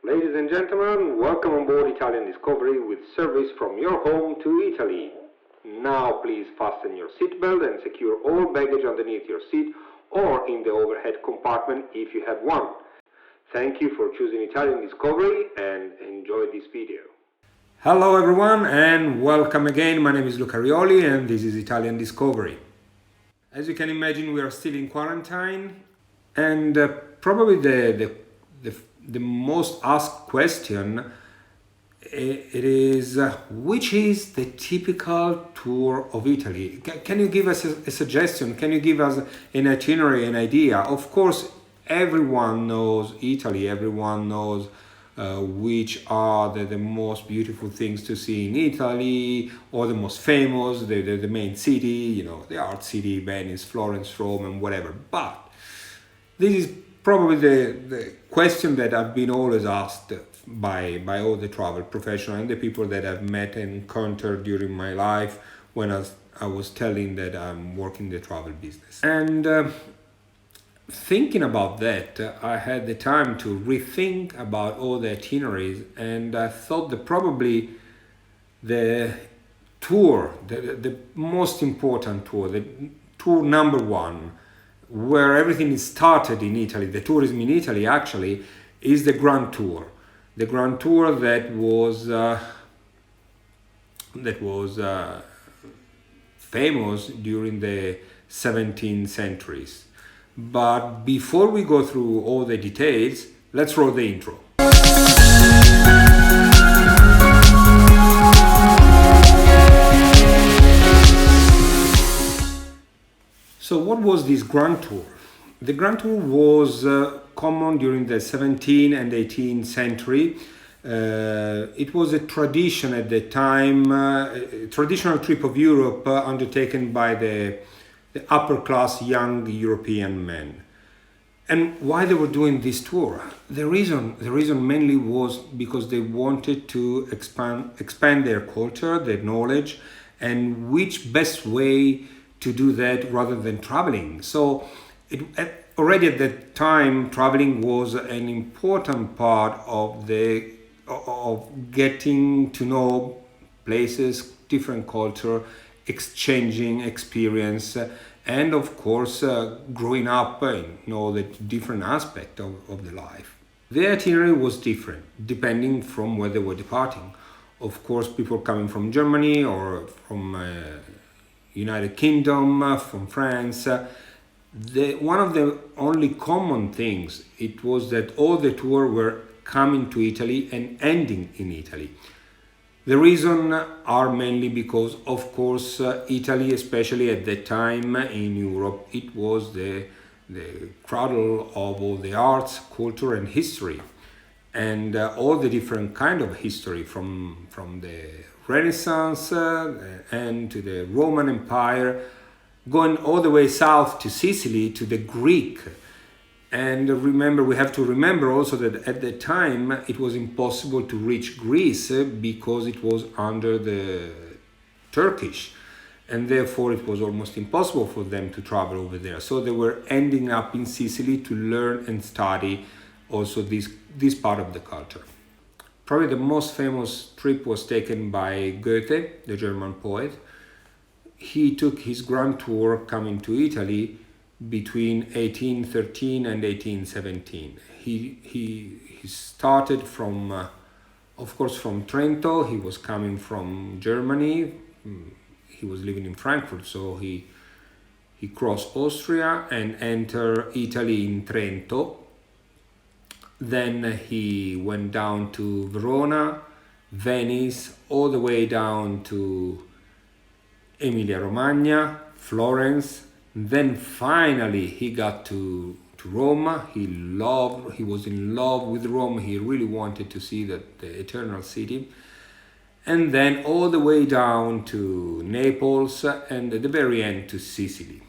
Ladies and gentlemen, welcome on board Italian Discovery with service from your home to Italy. Now please fasten your seatbelt and secure all baggage underneath your seat or in the overhead compartment if you have one. Thank you for choosing Italian Discovery and enjoy this video. Hello everyone and welcome again. My name is Luca Rioli and this is Italian Discovery. As you can imagine, we are still in quarantine and probably the most asked question it is which is the typical tour of Italy? Can you give us a suggestion? Can you give us an itinerary, an idea? Of course, everyone knows Italy, everyone knows which are the most beautiful things to see in Italy, or the most famous, the main city, the art city, Venice, Florence, Rome, and whatever. But this is probably the question that I've been always asked by all the travel professionals and the people that I've met and encountered during my life when I was telling that I'm working the travel business. And thinking about that, I had the time to rethink about all the itineraries, and I thought that probably the tour, the most important tour, the tour number one, where everything is started in Italy, the tourism in Italy actually, is the Grand Tour. The Grand Tour that was famous during the 17th centuries. But before we go through all the details, let's roll the intro. So what was this Grand Tour? The Grand Tour was common during the 17th and 18th century. It was a tradition at the time, a traditional trip of Europe undertaken by the upper class young European men. And why they were doing this tour? The reason mainly was because they wanted to expand their culture, their knowledge, and which best way to do that rather than traveling. So already at that time, traveling was an important part of getting to know places, different culture, exchanging experience, and of course growing up in all the different aspects of the life. The itinerary was different depending from where they were departing. Of course, people coming from Germany or from United Kingdom, from France. One of the only common things, it was that all the tour were coming to Italy and ending in Italy. The reason are mainly because, of course, Italy, especially at that time in Europe, it was the cradle of all the arts, culture, and history, and all the different kind of history from the Renaissance and to the Roman Empire, going all the way south to Sicily, to the Greek. And remember, we have to remember also that at the time it was impossible to reach Greece because it was under the Turkish, and therefore it was almost impossible for them to travel over there. So they were ending up in Sicily to learn and study also this part of the culture. Probably the most famous trip was taken by Goethe, the German poet. He took his grand tour coming to Italy between 1813 and 1817. He started from, of course, from Trento. He was coming from Germany. He was living in Frankfurt, so he crossed Austria and entered Italy in Trento. Then he went down to Verona, Venice, all the way down to Emilia-Romagna, Florence. Then finally he got to Rome. He was in love with Rome. He really wanted to see the eternal city. And then all the way down to Naples and at the very end to Sicily.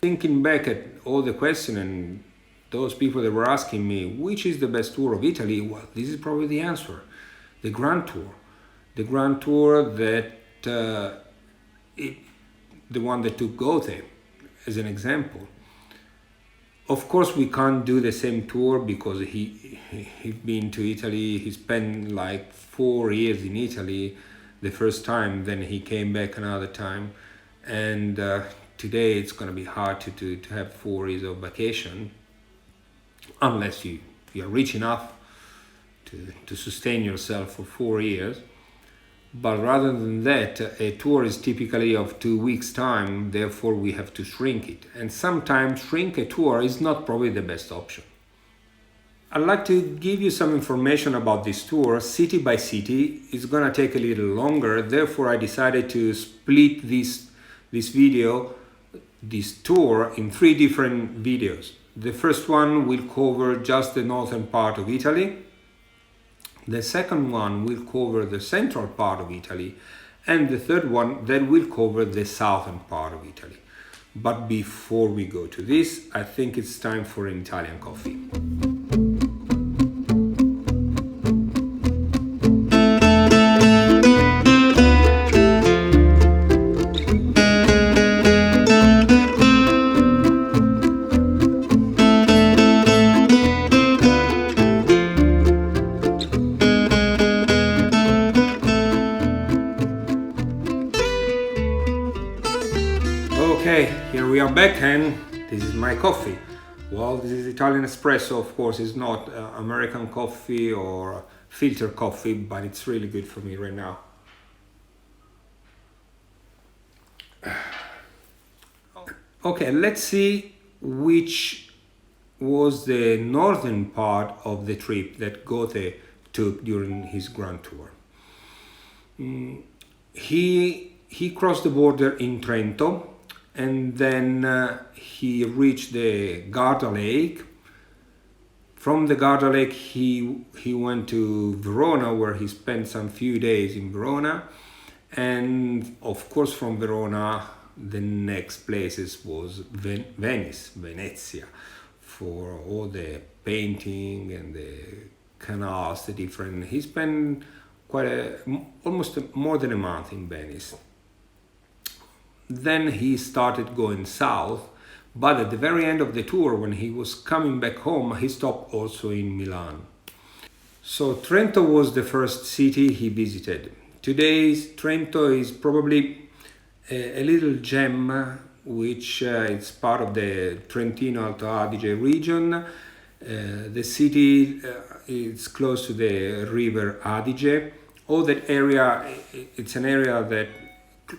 Thinking back at all the questions and those people that were asking me, which is the best tour of Italy? Well, this is probably the answer. The Grand Tour. The Grand Tour that the one that took Goethe as an example. Of course, we can't do the same tour because he's been to Italy. He spent like 4 years in Italy the first time, then he came back another time, and today it's going to be hard to have 4 years of vacation unless you're rich enough to sustain yourself for 4 years. But rather than that, a tour is typically of 2 weeks time, therefore we have to shrink it. And sometimes shrink a tour is not probably the best option. I'd like to give you some information about this tour, city by city. It's gonna take a little longer, therefore I decided to split this tour in 3 different videos. The first one will cover just the northern part of Italy. The second one will cover the central part of Italy, and the third one then will cover the southern part of Italy. But before we go to this, I think it's time for an Italian coffee. Okay, here we are back, and this is my coffee. Well, this is Italian espresso, of course. It's not American coffee or filter coffee, but it's really good for me right now. Okay, let's see which was the northern part of the trip that Goethe took during his grand tour. He crossed the border in Trento, and then he reached the Garda Lake. From the Garda Lake he went to Verona, where he spent some few days in Verona, and of course from Verona the next places was Venice, Venezia, for all the painting and the canals, the different. He spent almost more than a month in Venice. Then he started going south, but at the very end of the tour, when he was coming back home, he stopped also in Milan. So Trento was the first city he visited. Today's Trento is probably a little gem, which is part of the Trentino Alto Adige region. The city is close to the river Adige. All that area, it's an area that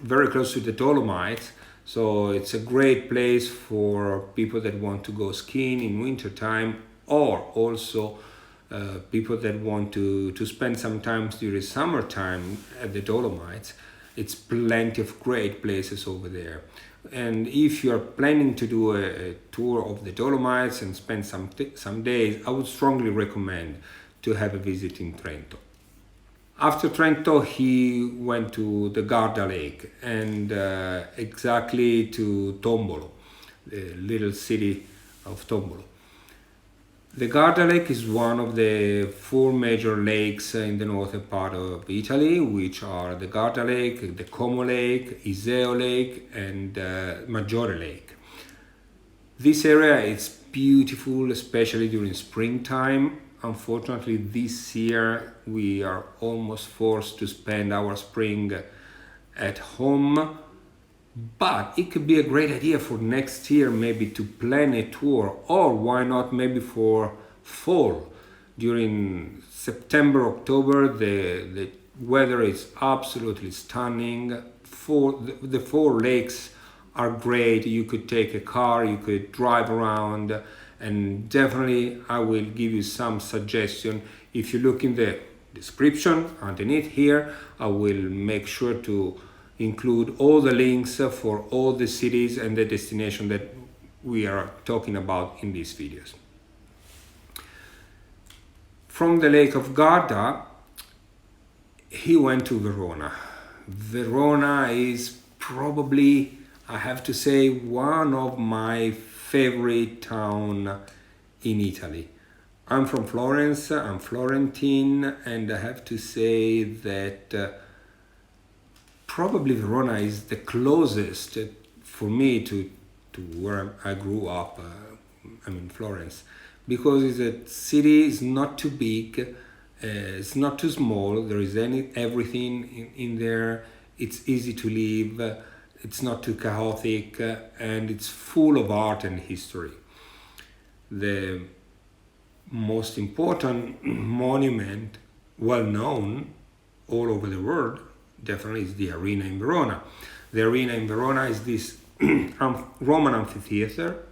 very close to the Dolomites, so it's a great place for people that want to go skiing in winter time, or also people that want to spend some time during summertime at the Dolomites. It's plenty of great places over there. And if you're planning to do a tour of the Dolomites and spend some days, I would strongly recommend to have a visit in Trento. After Trento, he went to the Garda Lake and exactly to Tombolo, the little city of Tombolo. The Garda Lake is one of the 4 major lakes in the northern part of Italy, which are the Garda Lake, the Como Lake, Iseo Lake, and Maggiore Lake. This area is beautiful, especially during springtime. Unfortunately, this year we are almost forced to spend our spring at home, but it could be a great idea for next year maybe to plan a tour, or why not maybe for fall. During September, October, the weather is absolutely stunning. The 4 lakes are great. You could take a car, you could drive around, and definitely I will give you some suggestion. If you look in the description underneath here, I will make sure to include all the links for all the cities and the destination that we are talking about in these videos. From the Lake of Garda, he went to Verona. Verona is probably, I have to say, one of my favorite town in Italy. I'm from Florence, I'm Florentine, and I have to say that probably Verona is the closest for me to where I grew up. Florence, because it's a city is not too big, it's not too small. There is everything in there. It's easy to live. It's not too chaotic, and it's full of art and history. The most important monument, well known all over the world, definitely is the arena in Verona. The arena in Verona is this Roman amphitheater,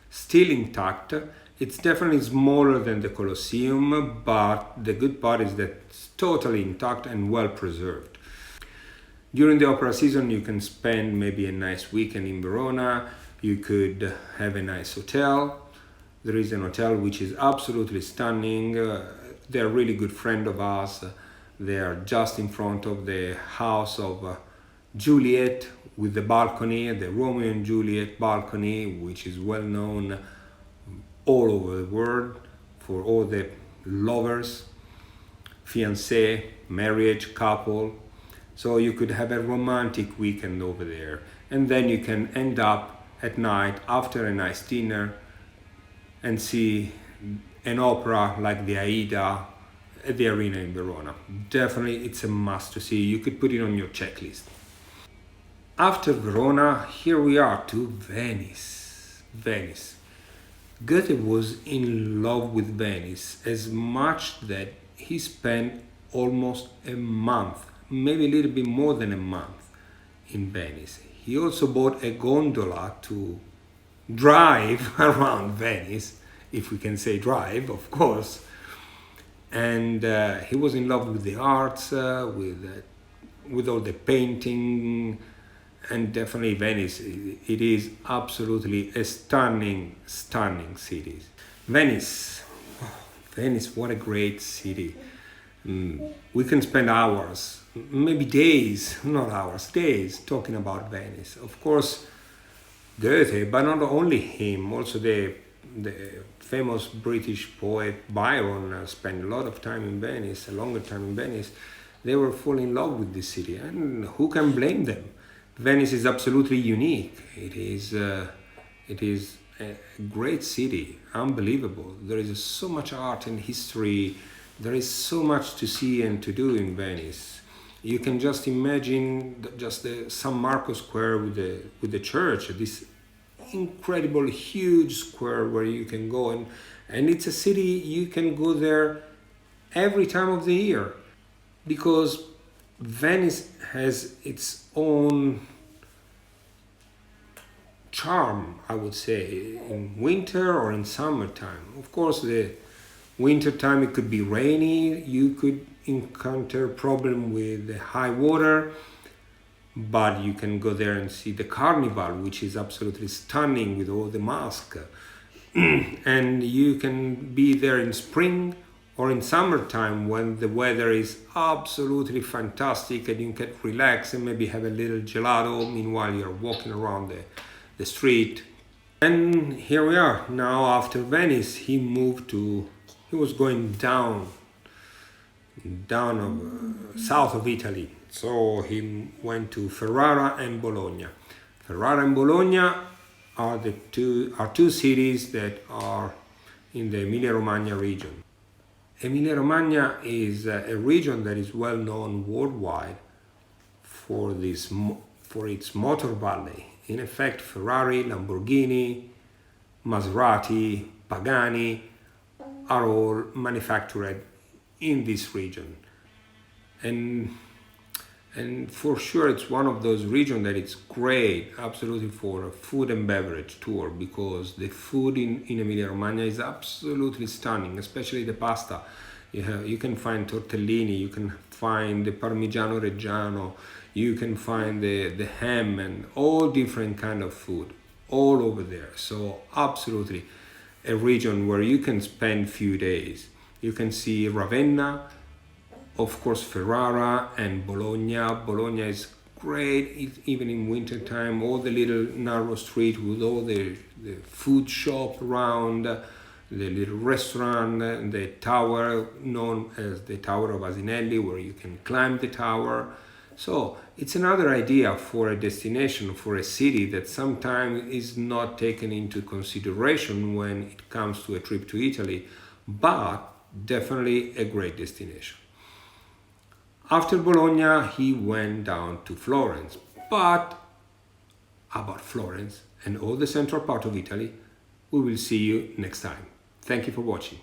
still intact. It's definitely smaller than the Colosseum, but the good part is that it's totally intact and well preserved. During the opera season, you can spend maybe a nice weekend in Verona. You could have a nice hotel. There is an hotel which is absolutely stunning. They're a really good friend of us. They are just in front of the house of Juliet with the balcony, the Romeo and Juliet balcony, which is well known all over the world for all the lovers, fiancé, marriage, couple. So you could have a romantic weekend over there. And then you can end up at night after a nice dinner and see an opera like the Aida at the arena in Verona. Definitely, it's a must to see. You could put it on your checklist. After Verona, here we are to Venice. Venice. Goethe was in love with Venice as much that he spent almost a month, maybe a little bit more than a month in Venice. He also bought a gondola to drive around Venice, if we can say drive, of course. And he was in love with the arts, with all the painting, and definitely Venice. It is absolutely a stunning, stunning city. Venice, Venice, what a great city. We can spend hours, maybe days, not hours, days talking about Venice. Of course, Goethe, but not only him, also the famous British poet Byron spent a lot of time in Venice, a longer time in Venice. They were full in love with this city, and who can blame them? Venice is absolutely unique. It is a great city, unbelievable. There is so much art and history. There is so much to see and to do in Venice. You can just imagine just the San Marco Square with the church, this incredible huge square where you can go, and it's a city you can go there every time of the year, because Venice has its own charm, I would say, in winter or in summertime. Of course, the winter time it could be rainy, you could encounter problem with the high water, but you can go there and see the carnival, which is absolutely stunning with all the masks. And you can be there in spring or in summertime when the weather is absolutely fantastic and you can relax and maybe have a little gelato meanwhile you're walking around the street. And here we are now. After Venice, he was going down of south of Italy. So he went to Ferrara and Bologna. Ferrara and Bologna are two cities that are in the Emilia-Romagna region. Emilia-Romagna is a region that is well known worldwide for its motor valley. In effect, Ferrari, Lamborghini, Maserati, Pagani are all manufactured in this region. And for sure it's one of those regions that it's great absolutely for a food and beverage tour, because the food in Emilia-Romagna is absolutely stunning, especially the pasta. You can find tortellini, you can find the Parmigiano Reggiano, you can find the ham and all different kind of food all over there. So absolutely a region where you can spend few days. You can see Ravenna, of course Ferrara and Bologna. Bologna is great, even in winter time. All the little narrow street with all the food shop around, the little restaurant, the tower known as the Tower of Asinelli, where you can climb the tower. So it's another idea for a destination, for a city that sometimes is not taken into consideration when it comes to a trip to Italy, but definitely a great destination. After Bologna, he went down to Florence. But about Florence and all the central part of Italy, we will see you next time. Thank you for watching.